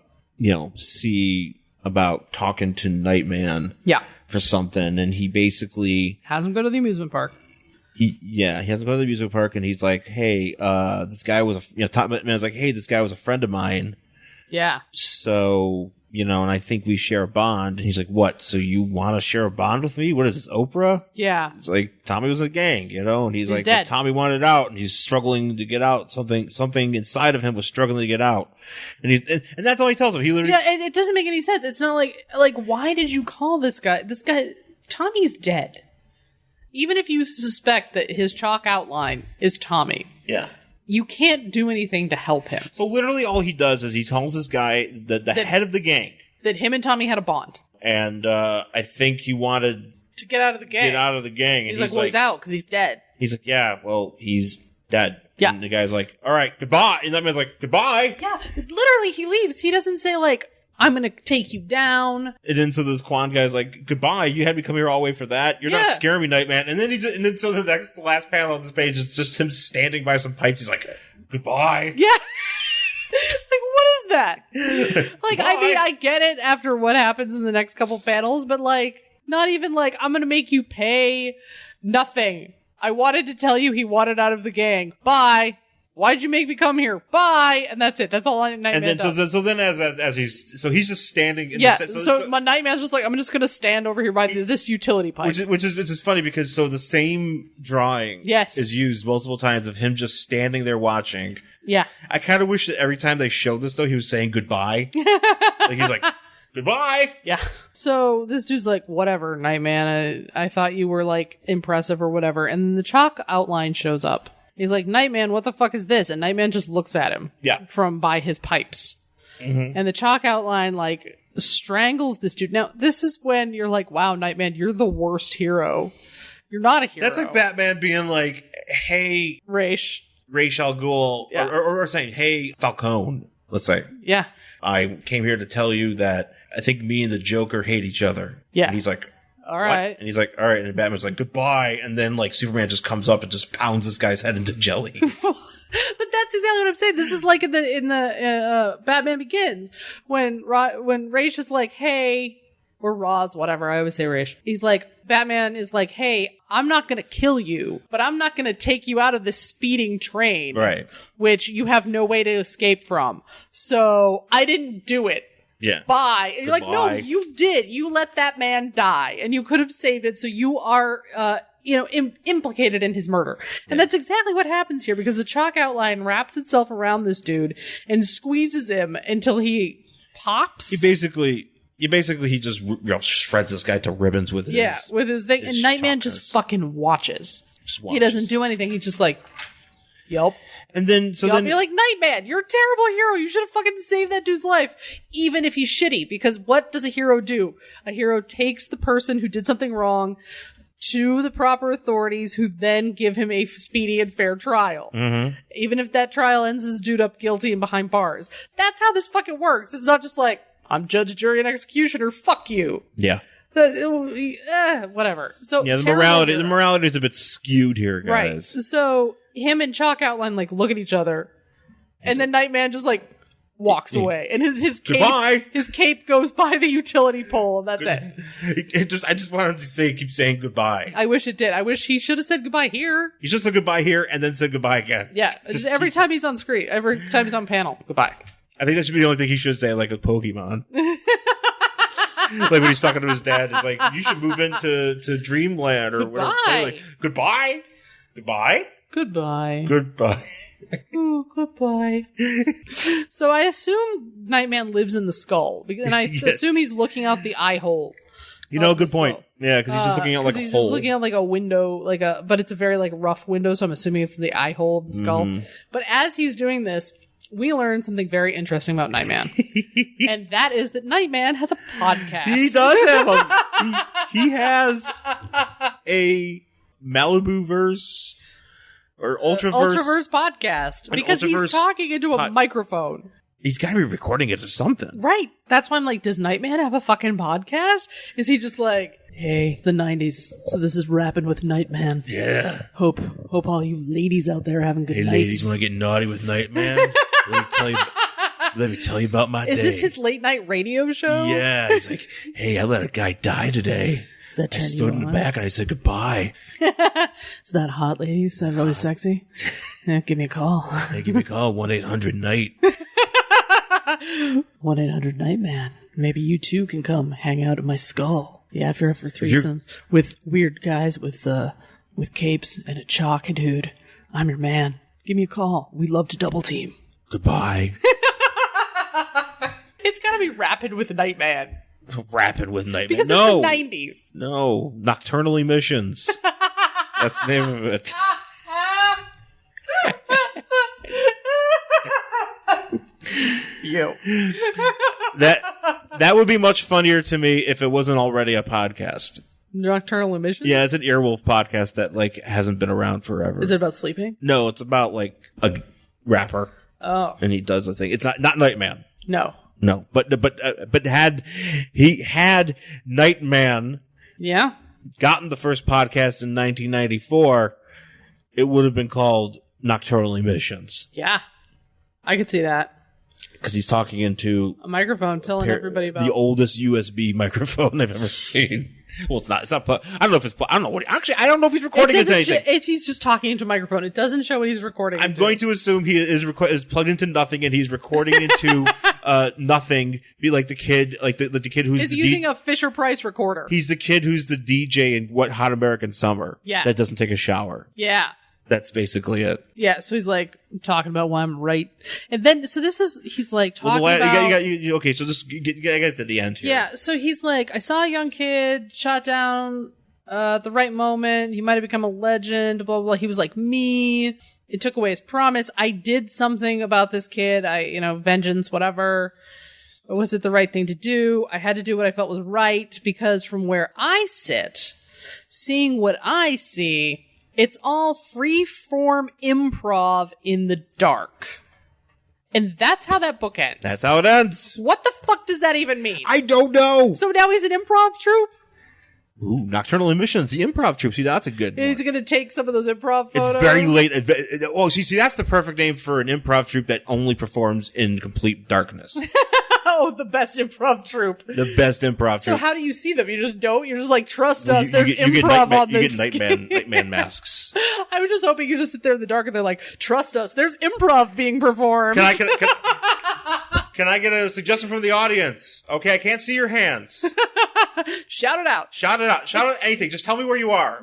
see about talking to Nightman, for something, and he basically has him go to the amusement park. He has to go to the amusement park, and he's like, "Hey, this guy was Nightman's like, hey, this guy was a friend of mine." Yeah. So, and I think we share a bond. And he's like, what? So you want to share a bond with me? What is this, Oprah? Yeah. It's like, Tommy was a gang, and he's like, dead. Well, Tommy wanted out, and he's struggling to get out. Something inside of him was struggling to get out. And that's all he tells him. He literally. Yeah, it doesn't make any sense. It's not like, why did you call this guy? Tommy's dead. Even if you suspect that his chalk outline is Tommy. Yeah. You can't do anything to help him. So literally all he does is he tells this guy, the head of the gang, that him and Tommy had a bond. And I think he wanted to get out of the gang. And he's like, well, he's out because he's dead. He's like, yeah, well, he's dead. Yeah. And the guy's like, all right, goodbye. And that man's like, goodbye. Yeah. Literally, he leaves. He doesn't say, like, I'm going to take you down. And then so this Quan guy's like, goodbye. You had me come here all the way for that. You're not scaring me, Nightman. And then so the last panel on this page is just him standing by some pipes. He's like, goodbye. Yeah. Like, what is that? Like, I mean, I get it after what happens in the next couple panels, but like, not even like, I'm going to make you pay nothing. I wanted to tell you he wanted out of the gang. Bye. Why'd you make me come here? Bye. And that's it. That's all Nightman does. So then as he's just standing. So my Nightman's just like, I'm just going to stand over here by this utility pipe. Which is funny because the same drawing is used multiple times of him just standing there watching. Yeah. I kind of wish that every time they showed this though, he was saying goodbye. Like he's like, goodbye. Yeah. So this dude's like, whatever, Nightman. I thought you were like impressive or whatever. And then the chalk outline shows up. He's like, Nightman, what the fuck is this? And Nightman just looks at him. Yeah. From by his pipes. Mm-hmm. And the chalk outline, like, strangles this dude. Now, this is when you're like, wow, Nightman, you're the worst hero. You're not a hero. That's like Batman being like, hey, Ra's al Ghul. Yeah. Or saying, hey, Falcone, let's say. Yeah. I came here to tell you that I think me and the Joker hate each other. Yeah. And he's like, all right. What? And he's like, all right. And Batman's like, goodbye. And then like Superman just comes up and just pounds this guy's head into jelly. But that's exactly what I'm saying. This is like in the Batman Begins when Ra's is like, hey, or Ra's, whatever. I always say Ra's. He's like, Batman is like, hey, I'm not going to kill you, but I'm not going to take you out of this speeding train. Right. Which you have no way to escape from. So I didn't do it. Yeah. Bye. And you're like, no, you did. You let that man die and you could have saved it. So you are, implicated in his murder. And that's exactly what happens here because the chalk outline wraps itself around this dude and squeezes him until he pops. He just shreds this guy to ribbons with his thing. And Nightman just fucking watches. He doesn't do anything. He's just like, yup. And then, you're like, Nightman, you're a terrible hero. You should have fucking saved that dude's life. Even if he's shitty. Because what does a hero do? A hero takes the person who did something wrong to the proper authorities who then give him a speedy and fair trial. Mm-hmm. Even if that trial ends this dude up guilty and behind bars. That's how this fucking works. It's not just like, I'm judge, jury, and executioner. Fuck you. Yeah. Whatever. So yeah, the morality is a bit skewed here, guys. Right. So him and chalk outline like look at each other, and then Nightman just like walks away, and his cape goes by the utility pole, and that's it. I just want him to keep saying goodbye. I wish it did. I wish he should have said goodbye here. He should have said goodbye here and then said goodbye again. Yeah, just every time he's on screen, every time he's on panel, goodbye. I think that should be the only thing he should say, like a Pokemon. Like when he's talking to his dad, it's like, you should move into Dreamland or whatever. Like, goodbye. Goodbye. Goodbye. Goodbye. Oh, goodbye. So I assume Nightman lives in the skull, and I assume he's looking out the eye hole. Good point. Yeah, because he's just looking out like a he's hole. Just looking out like a window, but it's a very like rough window, so I'm assuming it's the eye hole of the skull. But as he's doing this, we learn something very interesting about Nightman, and that is that Nightman has a podcast. He does have he has a Malibu-verse or Ultraverse podcast because he's talking into a microphone. He's got to be recording it to something. Right. That's why I'm like, does Nightman have a fucking podcast? Is he just like, hey, the 90s, so this is Rapping with Nightman. Yeah. Hope all you ladies out there are having good nights. Hey, ladies, want to get naughty with Nightman? Let me tell you about my day. Is this his late night radio show? Yeah. He's like, hey, I let a guy die today. I stood in the back and I said goodbye. Is that hot, ladies? Is that really sexy? Yeah, give me a call. Hey, give me a call, 1-800-NIGHT. 1-800-NIGHTMAN. Maybe you too can come hang out at my skull. Yeah, if you're up for threesomes with weird guys with capes and a chalk dude, I'm your man. Give me a call. We love to double team. Goodbye. It's gotta be Rapping with Nightman. Rapping with Nightman. Because it's the 90s. No. Nocturnal Emissions. That's the name of it. Yo. That would be much funnier to me if it wasn't already a podcast. Nocturnal Emissions? Yeah, it's an Earwolf podcast that like hasn't been around forever. Is it about sleeping? No, it's about like a rapper. Oh. And he does a thing. It's not Nightman. No. No, but had Nightman gotten the first podcast in 1994, it would have been called Nocturnal Emissions. Yeah, I could see that. Because he's talking into a microphone, telling everybody about the oldest USB microphone I've ever seen. Well, it's not. It's not. I don't know if it's. I don't know what. Actually, I don't know if he's recording into anything. He's just talking into a microphone. It doesn't show what he's recording. I'm going to assume he is plugged into nothing, and he's recording into nothing. Be like the kid, like the kid who's using a Fisher Price recorder. He's the kid who's the DJ in What Hot American Summer. Yeah, that doesn't take a shower. Yeah. That's basically it. Yeah, so he's like talking about why I'm right, and then so this is he's like talking about. Okay, so just get to the end here. Yeah, so he's like, I saw a young kid shot down at the right moment. He might have become a legend. Blah blah blah. He was like me. It took away his promise. I did something about this kid. Vengeance, whatever. Or was it the right thing to do? I had to do what I felt was right because from where I sit, seeing what I see. It's all free-form improv in the dark. And that's how that book ends. That's how it ends. What the fuck does that even mean? I don't know. So now he's an improv troupe? Ooh, Nocturnal Emissions, the improv troupe. See, that's a good one. He's going to take some of those improv photos? It's very late. Oh, see, that's the perfect name for an improv troupe that only performs in complete darkness. Oh, the best improv troupe. The best improv troupe. So how do you see them? You just don't? You're just like, trust us, there's improv on this. You get Nightman masks. I was just hoping you just sit there in the dark and they're like, trust us, there's improv being performed. Can I get a suggestion from the audience? Okay, I can't see your hands. Shout it out. Shout it out. Shout out anything. Just tell me where you are.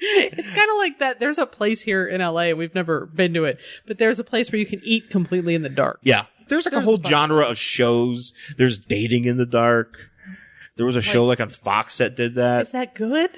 It's kind of like that. There's a place here in LA. We've never been to it, but there's a place where you can eat completely in the dark. Yeah. There's a whole genre of shows. There's Dating in the Dark. There was a show like on Fox that did that. Is that good?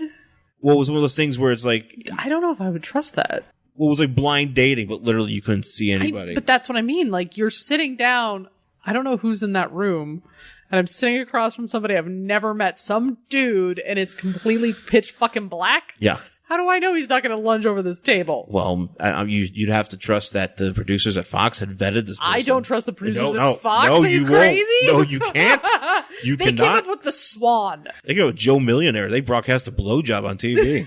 Well, it was one of those things where it's like... I don't know if I would trust that. Well, it was like blind dating, but literally you couldn't see anybody. But that's what I mean. Like, you're sitting down. I don't know who's in that room. And I'm sitting across from somebody I've never met. Some dude, and it's completely pitch fucking black. Yeah. How do I know he's not going to lunge over this table? Well, you'd have to trust that the producers at Fox had vetted this person. I don't trust the producers at Fox. No, Are you crazy? No, you can't. You they cannot. They came up with the Swan. They go with Joe Millionaire. They broadcast a blowjob on TV.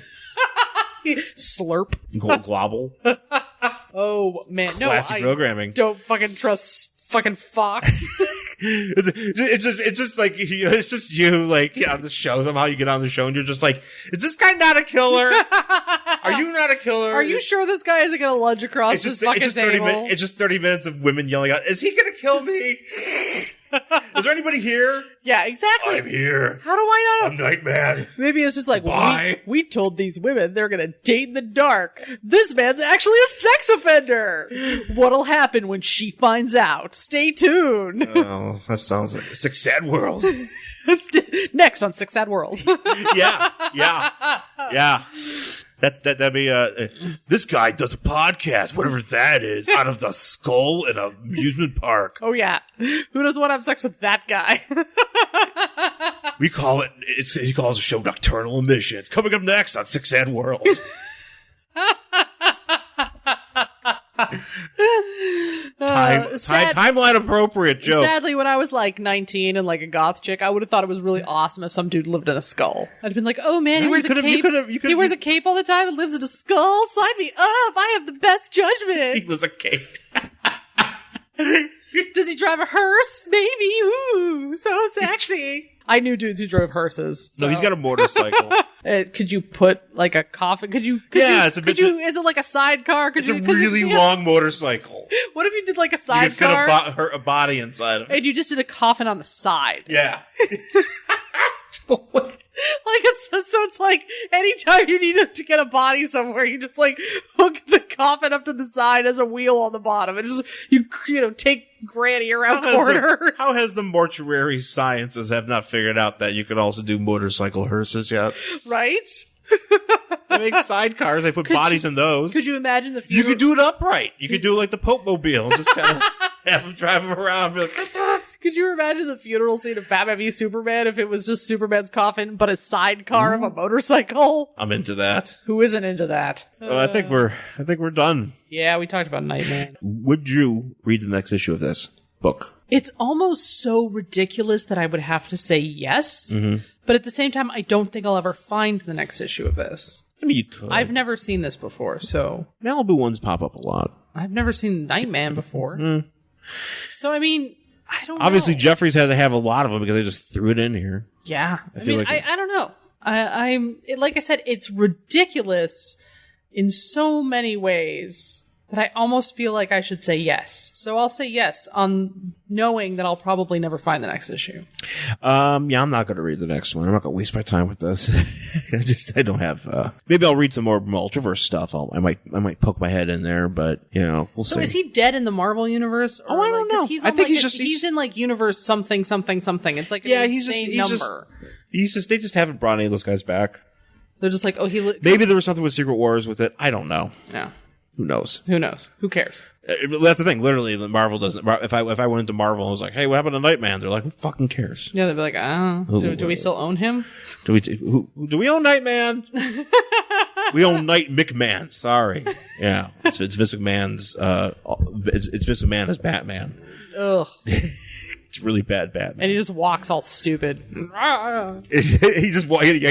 Slurp. Globble. Oh, man. Classic programming. Don't fucking trust fucking Fox. It's just you like on the show. Somehow you get on the show and you're just like, is this guy not a killer? Are you not a killer? Are you sure this guy isn't going to lunge across this fucking table? It's just 30 minutes of women yelling out, is he going to kill me? Is there anybody here? Yeah, exactly. I'm here. How do I know? I'm Nightman. Maybe it's just like, Bye. we told these women they're going to date in the dark. This man's actually a sex offender. What'll happen when she finds out? Stay tuned. Oh, that sounds like Six Sad World. Next on Six Sad World. Yeah. That'd be this guy does a podcast, whatever that is, out of the skull in an amusement park. Oh yeah. Who doesn't want to have sex with that guy? We call it. He calls the show Nocturnal Emissions. Coming up next on Six Sad World. Timeline appropriate joke. Sadly, when I was like 19 and like a goth chick, I would have thought it was really awesome if some dude lived in a skull. I'd have been like, oh man, he wears a cape. He wears a cape all the time and lives in a skull. Sign me up. I have the best judgment. He was a cape. Does he drive a hearse? Maybe. Ooh, so sexy. I knew dudes who drove hearses. So. No, he's got a motorcycle. Could you put like a coffin? Is it like a sidecar? It's a really long motorcycle. What if you did like a sidecar? You could fit a body inside of it. And you just did a coffin on the side. Yeah. So it's like anytime you need to get a body somewhere, you just like hook the coffin up to the side as a wheel on the bottom, and just you take Granny around corners. How has the mortuary sciences have not figured out that you could also do motorcycle hearses yet? Right? They make sidecars. They put bodies in those. Could you imagine the funeral? You could do it upright. You could do like the Pope Mobile, just kind of have him drive him around. Be like, could you imagine the funeral scene of Batman v Superman if it was just Superman's coffin, but a sidecar of a motorcycle? I'm into that. Who isn't into that? I think we're done. Yeah, we talked about Nightman. Would you read the next issue of this book? It's almost so ridiculous that I would have to say yes. Mm-hmm. But at the same time, I don't think I'll ever find the next issue of this. I mean, you could. I've never seen this before, so... Malibu ones pop up a lot. I've never seen Nightman before. Mm. So, I mean, I don't know. Obviously, Jeffries had to have a lot of them because they just threw it in here. Yeah. I don't know. Like I said, it's ridiculous in so many ways that I almost feel like I should say yes. So I'll say yes on knowing that I'll probably never find the next issue. Yeah, I'm not going to read the next one. I'm not going to waste my time with this. I don't have, maybe I'll read some more Ultraverse stuff. I might poke my head in there, but we'll see. So is he dead in the Marvel universe? Or I don't know. I think he's in like universe something. It's like an insane number. They just haven't brought any of those guys back. They're just like, maybe there was something with Secret Wars with it. I don't know. Yeah. Who knows? Who cares? That's the thing. Literally, Marvel doesn't. If I went into Marvel and was like, "Hey, what happened to Nightman?" They're like, "Who fucking cares?" Yeah, they'd be like, do we still own him? Do we own Nightman? We own Night McMahon. Sorry. Yeah, it's Vince McMahon's. It's Vince McMahon as Batman. Ugh. It's really bad Batman. And he just walks all stupid. He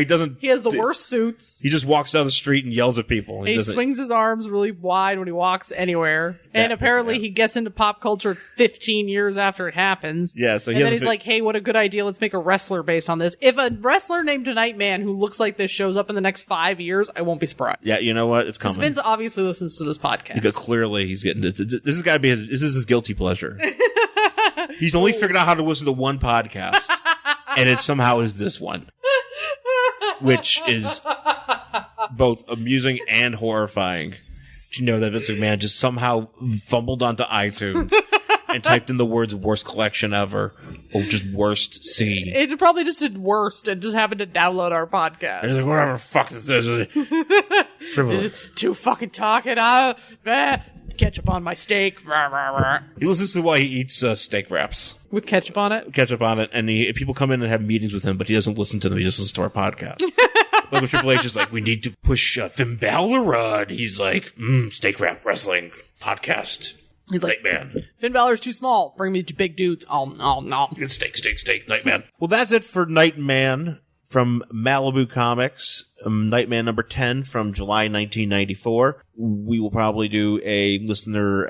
doesn't. He has the worst suits. He just walks down the street and yells at people. And he swings his arms really wide when he walks anywhere. And apparently he gets into pop culture 15 years after it happens. Yeah, so he's like, hey, what a good idea. Let's make a wrestler based on this. If a wrestler named Nightman who looks like this shows up in the next 5 years, I won't be surprised. Yeah, you know what? It's coming. Vince obviously listens to this podcast. Because clearly he's getting this has got to be his guilty pleasure. He's only figured out how to listen to one podcast, and it somehow is this one, which is both amusing and horrifying. To know that Vince McMahon just somehow fumbled onto iTunes and typed in the words "worst collection ever" or just "worst C." It probably just did worst and just happened to download our podcast. And he's like, whatever the fuck is this? Too fucking talking. Ketchup on my steak. He listens to why he eats steak wraps. With ketchup on it? Ketchup on it. And people come in and have meetings with him, but he doesn't listen to them. He just listens to our podcast. Like when Triple H is like, we need to push Finn Balor. And he's like, steak wrap wrestling podcast. He's like, Nightman. Finn Balor's too small. Bring me to big dudes. No. Steak, Nightman. Well, that's it for Nightman from Malibu Comics. Nightman number 10 from July 1994. We will probably do a listener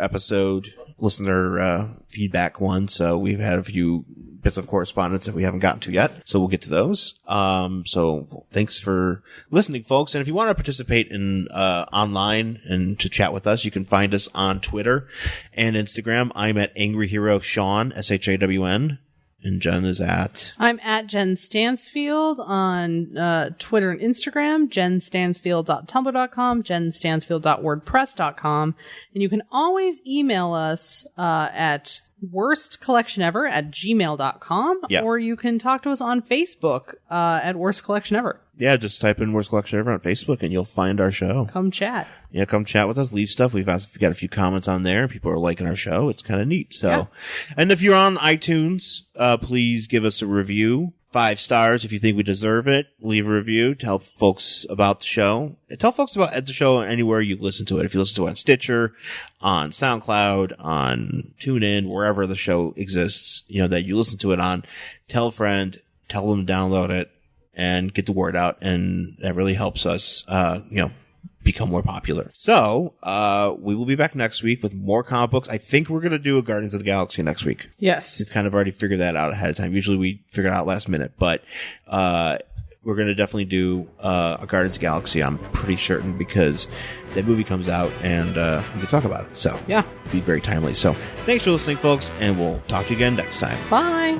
feedback one. So we've had a few bits of correspondence that we haven't gotten to yet. So we'll get to those. So thanks for listening, folks. And if you want to participate in online and to chat with us, you can find us on Twitter and Instagram. I'm at Angry Hero Shawn, SHAWN. And Jen is at... I'm at Jen Stansfield on Twitter and Instagram, jenstansfield.tumblr.com, jenstansfield.wordpress.com. And you can always email us at worstcollectionever@gmail.com, or you can talk to us on Facebook at Worst Collection Ever. Yeah, just type in Worst Collection Ever on Facebook and you'll find our show. Come chat. Yeah, come chat with us. Leave stuff. We've got a few comments on there. People are liking our show. It's kind of neat. So, And if you're on iTunes, please give us a review. 5 stars if you think we deserve it. Leave a review to help folks about the show. Tell folks about the show anywhere you listen to it. If you listen to it on Stitcher, on SoundCloud, on TuneIn, wherever the show exists, that you listen to it on, tell a friend, tell them to download it, and get the word out. And that really helps us, become more popular. So, we will be back next week with more comic books. I think we're going to do a Guardians of the Galaxy next week. Yes. We've kind of already figured that out ahead of time. Usually we figure it out last minute, but, we're going to definitely do, a Guardians of the Galaxy. I'm pretty certain because that movie comes out and, we can talk about it. So, yeah, it'll be very timely. So, thanks for listening, folks, and we'll talk to you again next time. Bye.